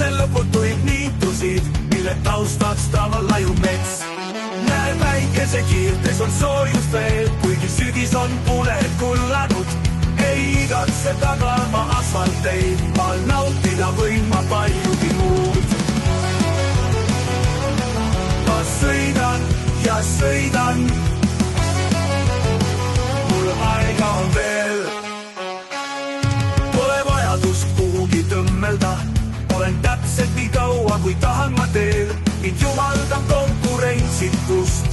Mõtlen lõputuid niitusid, mille taustaks taval laiub mets. Näe päikese kiirtes on soojust veel, kuigi sügis on puned kullanud. Ei igatse tagama asfalteid, maal nautida võin ma paljugi muud. Ma sõidan ja sõidan, mul aega on veel. Pole vajadust kuhugi tõmmelda, olen täpselt nii kaua, kui tahan ma teel. Mind jumaldan konkurentsitust.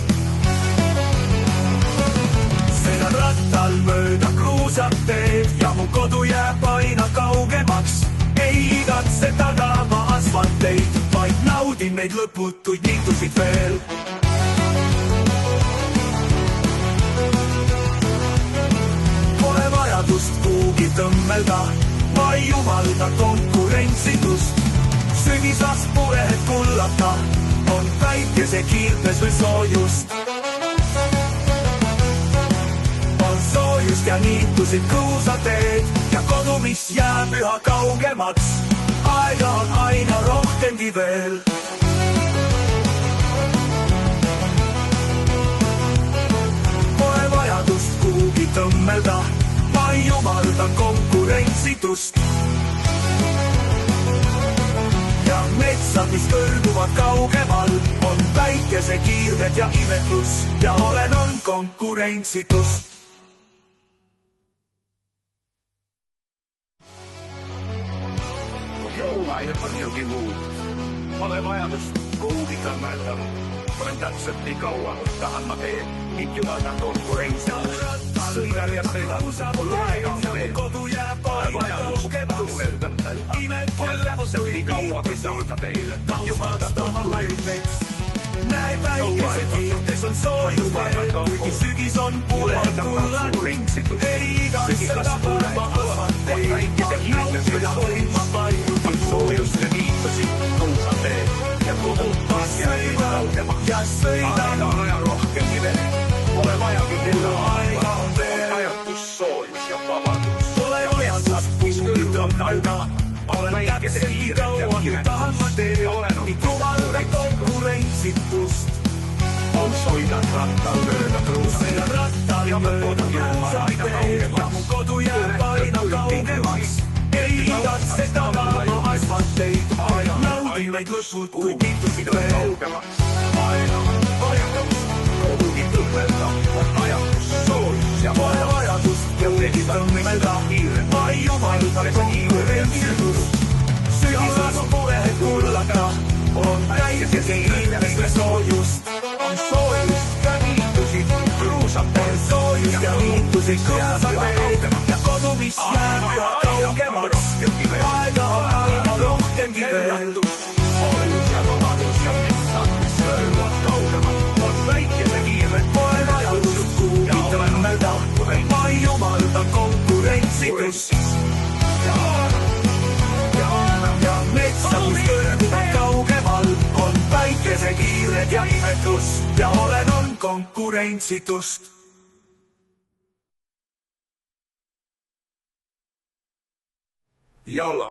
Sõidan rattal mööda kruusat teed ja mu kodu jääb aina kaugemaks. Ei igatse tagama asfalteid, vaid naudin neid lõputuid niitusid veel. Pole vajadust kuhugi tõmmelda, ma ei jumalda konkurentsitust. Sügisas purehed kullata, on päikese kiirtes või soojust. On soojust ja niitusid kruusateed ja kodu, mis jääb üha kaugemaks. Aega on aina rohkemgi veel. Pole vajadust kuhugi tõmmelda, ma ei jumalda konkurentsitust. Ja metsad, mis kõrguvad kaugemal, on päikese kiired ja imetlus ja on konkurentsitust. Joulaine paljugi muud. Pole vajadust kuhugi tõmmelda, olen täpselt nii kaua, kui tahan ma teen. Mind jumaldan konkurentsitust. Sõidan ja sõidan, mul aega on veel. Kodu jääb aina kaugemaks. Olen täpselt nii kaua, kui tahan teile. Jumaldan konkurentsitust. Näe päikese kiirtes on soojust veel, kuigi sügis on pured kullanud. Ei igatse tagama asfalteid, vaid nautida võin ma paljugi soojust ja niitusid kruusateed ja kodu, mis jääb kaugemaks. Ja sõidan aina rohkemgi veel. Pole vajagi mulle aega on veel. Ajatus, soojus ja vabadus. Pole vajadust kuhugi tõmmelda, olen päikese kiiret ja tahan ma teha. Nii jumalda konkurentsitust. On sõidan rattal mööda kruusateed. Sõidan rattal ja mööda kruusateed ja mu kodu jääb aina kaugemaks. Ei igatse tagama asfalteid, naudin neid lõputuid niitusid veel. Aina on vajadust kuhugi tõmmelda, on ajatus, soojus ja pole vajadust kuhugi tõmmelda. Ma ei jumalda konkurentsitust. Sügisas on purehed kullata, on päikese kiirtes või soojust. On soojust ja niitusid kruusateed, soojust ja niitusid kruusateed ja kodu, mis jääb üha kaugemaks. Aega on aina rohkemgi veel. Soojus ja vabadus ja metsad, mis kõrguvad kaugemalt, on päikese kiired. Pole vajadust kuhugi tõmmelda, ma ei jumalda konkurentsitust. Ja metsad, mis kõrguvad kaugemal, on päikese kiired ja imetlus ja on konkurentsitust. Jalla.